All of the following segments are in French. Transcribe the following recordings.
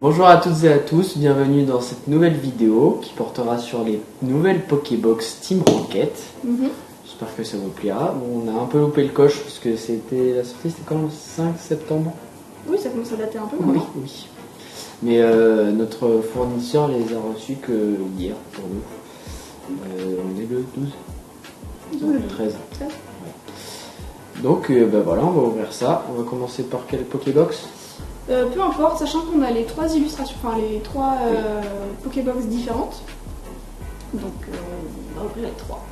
Bonjour à toutes et à tous, bienvenue dans cette nouvelle vidéo qui portera sur les nouvelles Pokébox Team Rocket. J'espère que ça vous plaira. Bon, on a un peu loupé le coche parce que la sortie c'était quand, le 5 septembre? Oui, ça commence à dater un peu. Oui, oui. Mais notre fournisseur les a reçus que hier pour nous. On est le 12 le 13. Ouais. Donc voilà, on va ouvrir ça. On va commencer par quelle Pokébox? Peu importe, sachant qu'on a les trois illustrations, enfin les trois Pokébox différentes. Donc on va ouvrir les trois.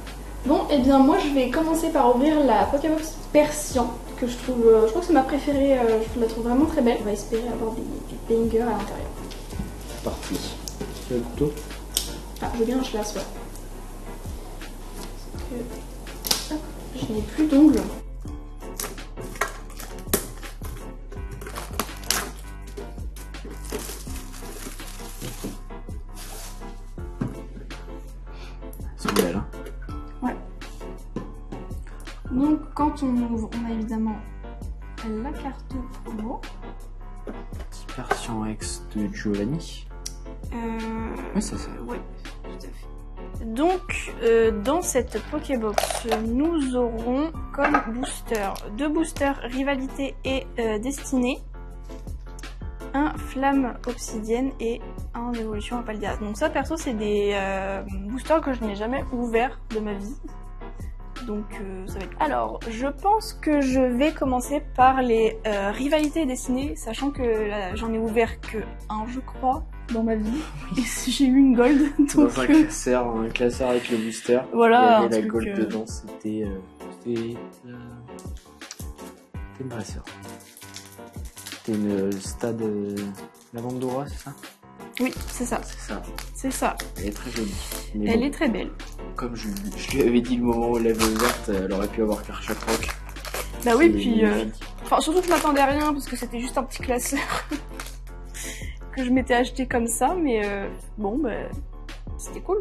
Bon, et bien moi je vais commencer par ouvrir la Pokébox Persian, que je crois que c'est ma préférée, je la trouve vraiment très belle. On va espérer avoir des bangers à l'intérieur. C'est parti. C'est le couteau. Ah, je veux bien un chasse, ouais. Parce que hop, je n'ai plus d'ongles. C'est belle, hein? Ouais. Donc quand on ouvre, on a évidemment la carte promo. Petit Persian X de Giovanni. Oui, c'est ça. Ouais, tout à fait. Donc, dans cette Pokébox, nous aurons comme booster 2 boosters Rivalité et Destinée, un Flamme Obsidienne et un Évolution Apaldia. Donc ça, perso, c'est des boosters que je n'ai jamais ouverts de ma vie. Donc ça va être... Alors, je pense que je vais commencer par les Rivalités et Destinées, sachant que j'en ai ouvert que un, je crois, dans ma vie. Et j'ai eu une gold. Donc, dans un classeur avec le booster. Voilà. Il y avait la gold dedans, c'était une brasseur. C'était une stade Lavandora, c'est ça? Oui, c'est ça. C'est ça. C'est ça. Elle est très jolie. Mais Elle bon, est très belle. comme je lui avais dit le moment où elle l'avait ouverte, elle aurait pu avoir Karchaproc. Bah oui, puis... Enfin, surtout que je m'attendais à rien, parce que c'était juste un petit classeur que je m'étais acheté comme ça, mais bon, bah, c'était cool.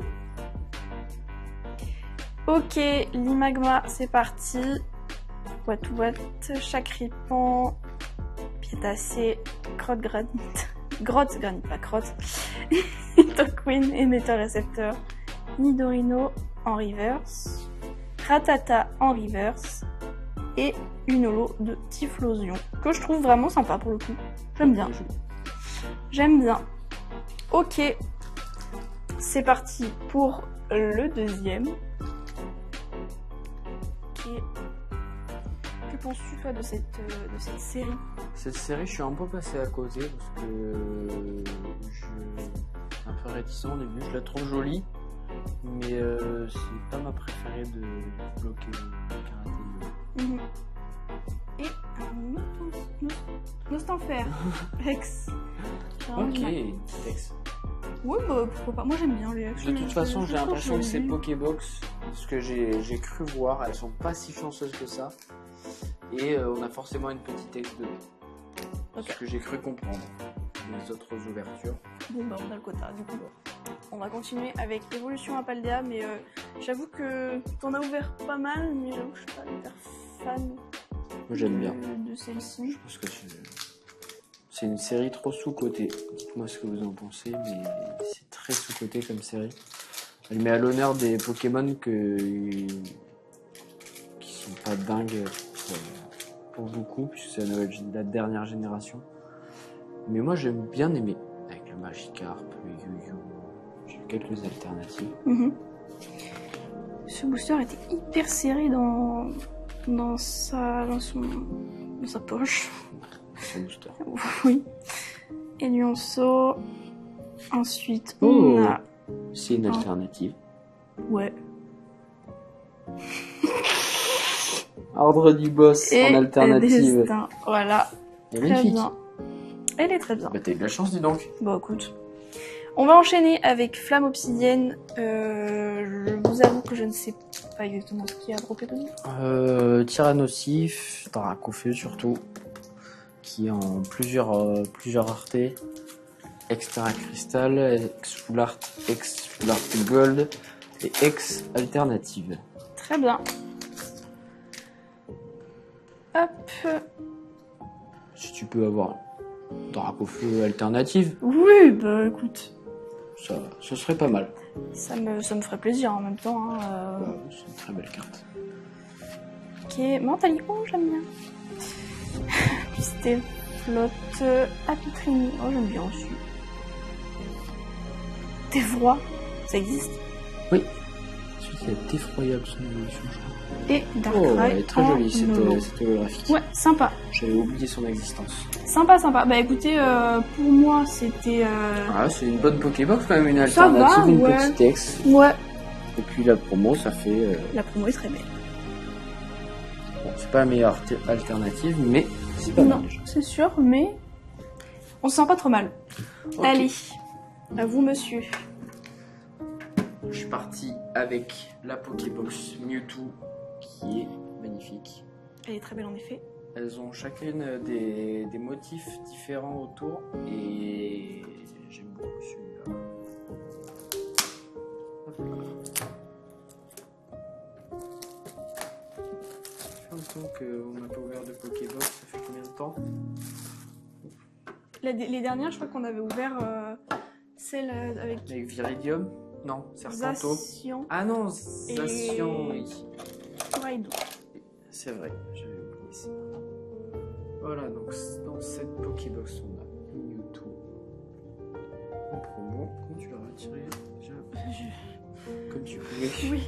Ok, l'Imagma, c'est parti. What, Chakripan, Piétacé, Grotte Granite, pas crotte, Toqueen, Émetteur Récepteur, Nidorino en reverse, Ratata en reverse, et une holo de Typhlosion, que je trouve vraiment sympa pour le coup. J'aime bien. J'aime bien. Ok, c'est parti pour le deuxième. Okay. Que penses-tu toi de cette série? Cette série, je suis un peu passé à côté parce que je suis un peu réticent au début. Je la trouve jolie, mais c'est pas ma préférée de bloquer le karaté. Et un Nostanfer X. Ok, X. Oui, bah pourquoi pas. Moi j'aime bien les X. De toute façon, j'ai l'impression que ces Pokébox, ce que j'ai cru voir, elles sont pas si chanceuses que ça. Et on a forcément une petite X dedans. Okay. Ce que j'ai cru comprendre. Les autres ouvertures. Bon bah on a le quota du coup. On va continuer avec Évolution Apaldea, mais j'avoue que t'en as ouvert pas mal, mais j'avoue que je suis pas hyper fan. Moi j'aime bien. De celle-ci. Je pense que c'est une série trop sous-cotée. Dites-moi ce que vous en pensez, mais c'est très sous-coté comme série. Elle met à l'honneur des Pokémon qui sont pas dingues pour beaucoup, puisque c'est la dernière génération. Mais moi j'aime bien aimer. Avec le Magikarp, le Yu-Yu. J'ai quelques alternatives. Ce booster était hyper serré dans sa poche. Son booster. Oui. Et Lionceau. Ensuite, on a... C'est une alternative. Ouais. Ordre du boss en alternative. Destin. Voilà. Elle est magnifique. Bien. Elle est très bien. Bah t'as eu de la chance, dis donc. Bon, écoute. On va enchaîner avec Flamme Obsidienne. Je vous avoue que je ne sais pas exactement ce qu'il y a à dropper dedans. Tyrannosif, Dracofeu surtout, qui est en plusieurs raretés. Extra Crystal, Ex-Full Art Gold et Ex Alternative. Très bien. Hop. Si tu peux avoir Drapeau feu alternative, Oui, bah écoute, ça serait pas mal. ça me ferait plaisir en même temps. Hein, C'est une très belle carte. Ok, Mentali, oh j'aime bien. Pisté, flotte, Apitrini, oh j'aime bien aussi. T'effroi, ça existe. Oui. Ensuite, il y a Effroyable son évolution, je crois. Et Darkrai. Oh, elle est très en jolie cette holo. holographique. Ouais, sympa. J'avais oublié son existence. Sympa. Bah écoutez, pour moi c'était. Ah, c'est une bonne Pokébox quand même, une Ça va, alternative, une ouais. petite ex. Ouais, Et puis la promo, ça fait. la promo est très belle. Bon, c'est pas la meilleure alternative, mais c'est pas Non, mal déjà. c'est sûr, mais on se sent pas trop mal. Ok. Allez, à vous monsieur. Je suis parti avec la Pokébox Mewtwo, qui est magnifique. Elle est très belle en effet. Elles ont chacune des motifs différents autour, et j'aime beaucoup celui-là. Hop là. Ça fait un temps qu'on n'a pas ouvert de Pokébox, ça fait combien de temps? Les dernières, je crois qu'on avait ouvert celle avec Avec Viridium? Non, Serpento. Zacian Ah non, Zacian, oui. Raido. C'est vrai, j'avais oublié ça. Voilà, donc dans cette Pokébox, on a Mewtwo en promo. Comment tu l'as retiré déjà? Comme tu voulais. Oui.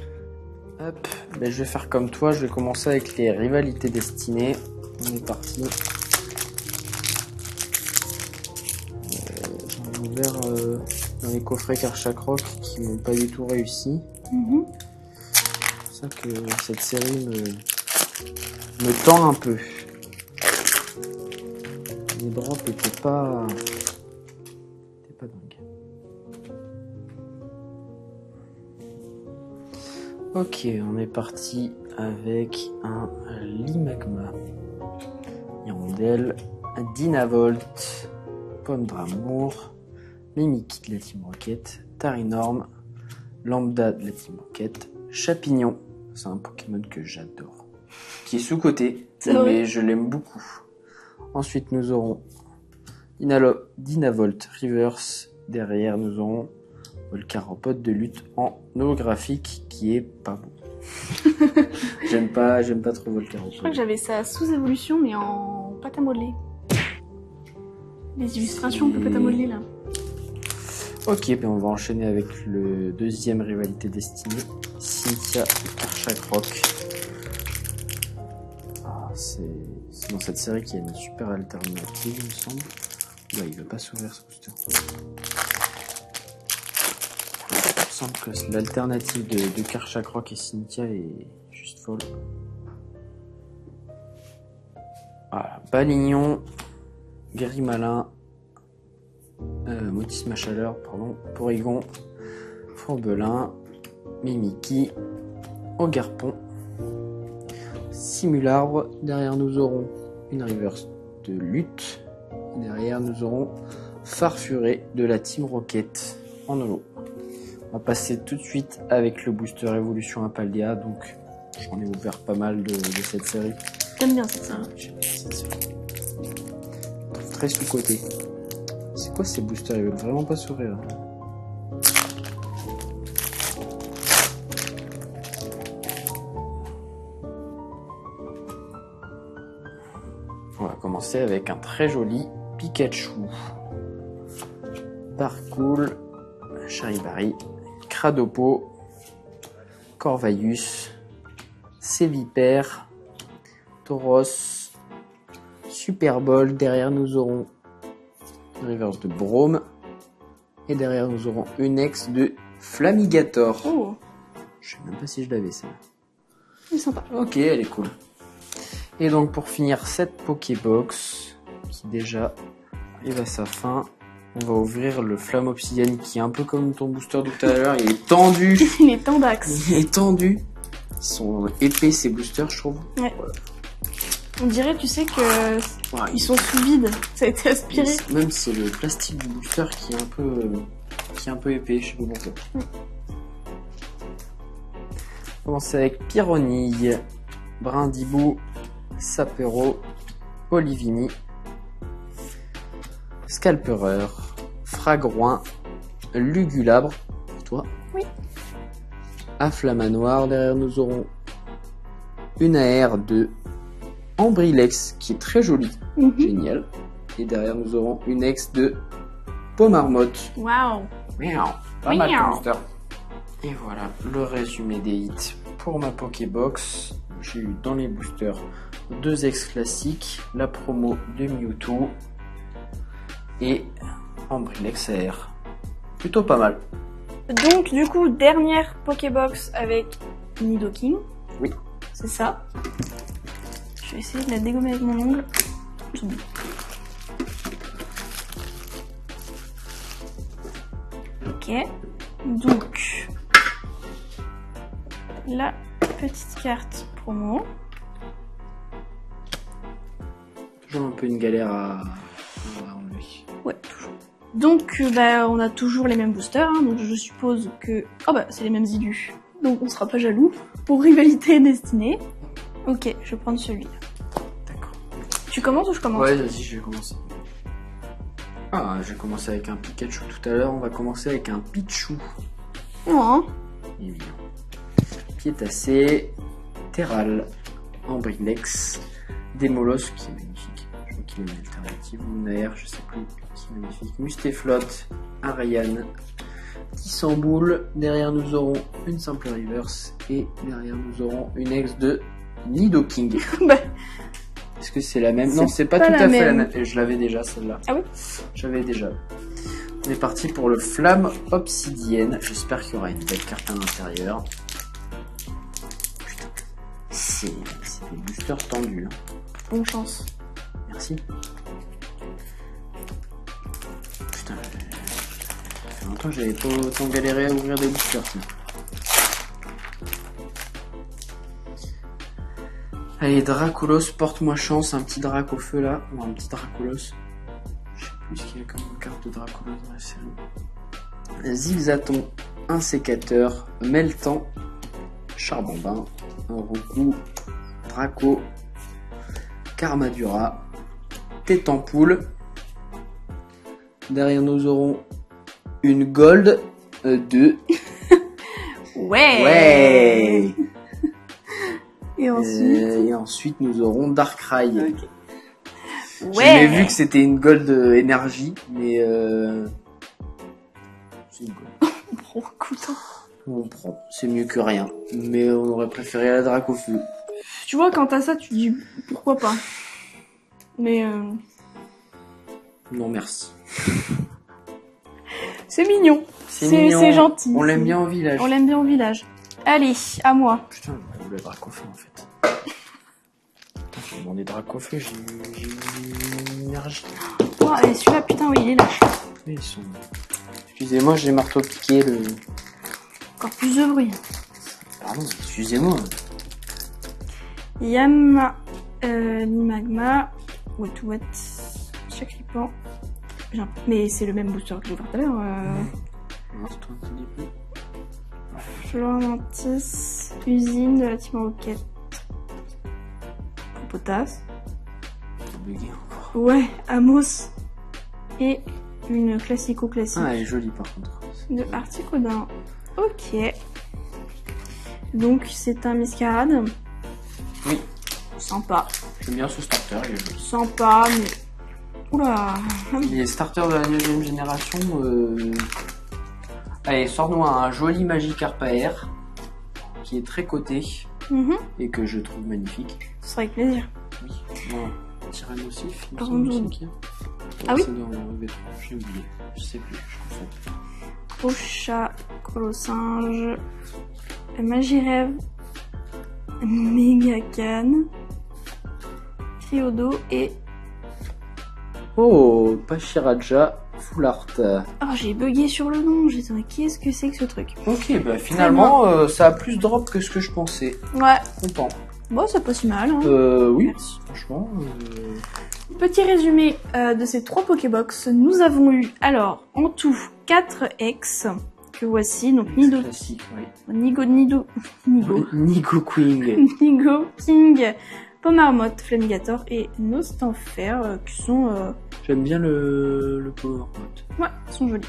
Hop, ben, je vais faire comme toi, je vais commencer avec les rivalités destinées. On est parti. J'en ai ouvert dans les coffrets Karchakroc qui n'ont pas du tout réussi. C'est pour ça que cette série me tend un peu. Les drops étaient pas dingues. Ok, on est parti avec un Limagma, Hirondelle, Dynavolt, Pomme d'Amour, Mimikyu de la Team Rocket, Tarinorm, Lambda de la Team Rocket, Chapignon, c'est un Pokémon que j'adore, qui est sous-coté, C'est vrai. mais je l'aime beaucoup. Ensuite, nous aurons Dynavolt Reverse. Derrière, nous aurons Volcaropode de lutte en holographique qui est pas beau. j'aime pas trop Volcaropode. Je crois que j'avais sa sous-évolution, mais en pâte à modeler. Les illustrations un peu pâte à modeler là. Ok, ben on va enchaîner avec le deuxième rivalité destinée, Cynthia et Karchakroc. Ah, c'est dans cette série qu'il y a une super alternative, il me semble. Ouais, il va pas s'ouvrir ce booster. Il me semble que l'alternative de Karchakroc et Cynthia est juste folle. Voilà, Balignon, Grimalin, Motisma Chaleur, pardon, Porygon, Fourbelin, Mimikyu, Ogarpon, Simularbre. Derrière nous aurons une reverse de lutte. Derrière nous aurons Farfuré de la Team Rocket en holo. On va passer tout de suite avec le booster Evolution Apaldea. Donc j'en ai ouvert pas mal de cette série. T'aimes bien cette série? J'aime bien cette série. Très sous-côté. C'est quoi ces boosters? Ils veulent vraiment pas sourire. On va commencer avec un très joli Pikachu. Barcool, Charibari, Cradopo, Corvaius, Sévipère, Tauros, Super Bowl. Derrière nous aurons une reverse de Brome. Et derrière nous aurons une ex de Flamigator. Oh, Je sais même pas si je l'avais ça. c'est sympa. Ok, elle est cool. Et donc pour finir cette Pokébox, qui déjà arrive à sa fin, on va ouvrir le Flamme Obsidienne qui est un peu comme ton booster de tout à l'heure. Il est tendu. Il est temps d'axe. Il est tendu. Ils sont épais ces boosters, je trouve. Ouais. Voilà. On dirait, tu sais que Ouais, ils sont sous vide. Ça a été aspiré. même c'est le plastique du booster qui est un peu épais, je sais pas pourquoi. On commence avec Pyronille, Brindibou, Sapero, Olivini, Scalpereur, Fragroin, Lugulabre, pour toi. Oui. Afflamanoir, derrière nous aurons une AR de Ambrilex qui est très jolie, génial. Et derrière nous aurons une ex de Pomarmotte. Waouh. Miaou. Pas mal Miaou. de boosters. Et voilà le résumé des hits pour ma Pokébox. J'ai eu dans les boosters 2 ex classiques, la promo de Mewtwo et Ambrilex AR. Plutôt pas mal. Donc du coup, dernière Pokébox avec Nidoking. Oui. C'est ça. Je vais essayer de la dégommer avec mon ongle. Tout bon. Ok. Donc, la petite carte promo. Toujours un peu une galère à enlever. Ouais, toujours. Donc, on a toujours les mêmes boosters, hein, donc je suppose que... Oh bah, c'est les mêmes illus, donc on sera pas jaloux. Pour Rivalité et Destinée. Ok, je vais prendre celui-là. D'accord. Tu commences ou je commence? Ouais, vas-y, je vais commencer. Ah, j'ai commencé avec un Pikachu tout à l'heure, on va commencer avec un Pichu. Non. Évidemment. Piétacé, Terral, Ambrilex, Démolos qui est magnifique. Je crois qu'il est une alternative. Lunaire, je sais plus, qui est magnifique. Mustéflotte, Ariane, Tissamboule. Derrière nous aurons une simple reverse et derrière nous aurons une ex de Nidoking. Bah, Est-ce que c'est la même? C'est Non, c'est pas pas tout la à fait la même. même. Je l'avais déjà celle-là. Ah oui? J'avais déjà. On est parti pour le Flamme Obsidienne. J'espère qu'il y aura une belle carte à l'intérieur. Putain, c'est des boosters tendus. Hein. bonne chance. Merci. Putain, ça fait longtemps que j'avais pas autant galéré à ouvrir des boosters. Tiens. Allez, Dracolos, porte-moi chance. Un petit Drac au feu là. Ou un petit Dracolos. Je sais plus ce qu'il y a comme carte de Dracolos dans la série. Zigzaton, un sécateur, Meltan, Charbambin, un Roucou, Draco, Carmadura, Tétampoule. Derrière nous aurons une Gold 2. Ouais. Ouais. Et Et ensuite nous aurons Darkrai. Ok. J'avais vu que c'était une Gold énergie, mais c'est une Gold. Bon, écoute, hein. On prend, c'est mieux que rien. Mais on aurait préféré la Drac au feu. Tu vois, quand t'as ça, tu dis pourquoi pas. Mais Non merci. c'est mignon. mignon. C'est gentil. On l'aime bien au village. On l'aime bien au village. Allez, à moi. Putain, le Drac au feu en fait. Putain, j'ai demandé Drac au feu, j'ai une énergie. Oh, et celui-là, putain, oui, il est là. Mais ils sont... Excusez-moi, j'ai marteau piqué le... Encore plus de bruit. Pardon, excusez-moi. Yama, Limagma, Wet, Chacripan. Mais c'est le même booster que j'ai vu tout à l'heure. Non, c'est toi qui dis plus. Florantis, Usine de la Team Rocket. Potas. J'ai bugué encore. Ouais, Amos. Et une classico-classique Ah, elle est jolie par contre. de Articodin. Ok. Donc c'est un Miscarade. Oui, Sympa. j'aime bien ce starter, il est joli. Sympa, mais... Oula. Les starters de la deuxième génération... Allez, sors-nous un joli Magikarp AR qui est très coté Mhm. et que je trouve magnifique. Ce sera avec plaisir. Oui, non, Tyrannosif, il me Par semble contre, aussi qu'il y a. Ah oui C'est dans le V3, j'ai oublié. Je sais plus, je confonds. Pocha, Colossinge, Magirève, Megacan, Criodo et... Oh, Pachiraja Full Art. Oh, j'ai bugué sur le nom. J'étais dit, qu'est-ce que c'est que ce truc? Ok, bah finalement, ça a plus drop que ce que je pensais. Ouais. Content. Bon, c'est pas si mal. Hein. Oui, Merci. franchement. Petit résumé de ces 3 Pokébox. Nous avons eu, alors, en tout, 4 ex que voici. Donc, Nido, Classique, oui. Nigo, Nigo Queen. Nigo King, Pomarmotte, Flamigator et Nostanfer qui sont... J'aime bien le Power Mode. Ouais, ils sont jolis.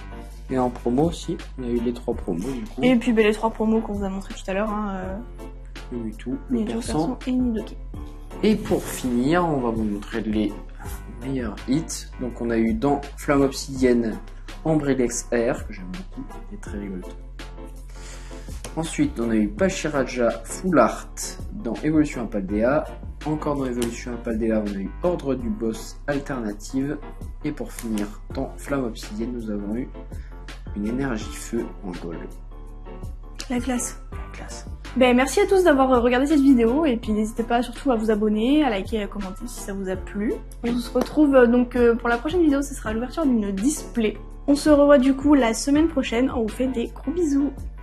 Et en promo aussi, on a eu les 3 promos du coup. Et puis les 3 promos qu'on vous a montré tout à l'heure. Mewtwo, le persan et Nidoking. Et pour finir, on va vous montrer les meilleurs hits. Donc on a eu dans Flamme Obsidienne Ambrelex Air, que j'aime beaucoup, il est très rigolo. Ensuite, on a eu Pachiraja Full Art dans Évolution Paldea. Encore dans Évolution Paldea, on a eu Ordre du Boss Alternative. Et pour finir, dans Flamme Obsidienne, nous avons eu une énergie feu en gold. La classe. La classe. Ben, merci à tous d'avoir regardé cette vidéo et puis n'hésitez pas surtout à vous abonner, à liker et à commenter si ça vous a plu. On se retrouve donc pour la prochaine vidéo, ce sera l'ouverture d'une display. On se revoit du coup la semaine prochaine, on vous fait des gros bisous.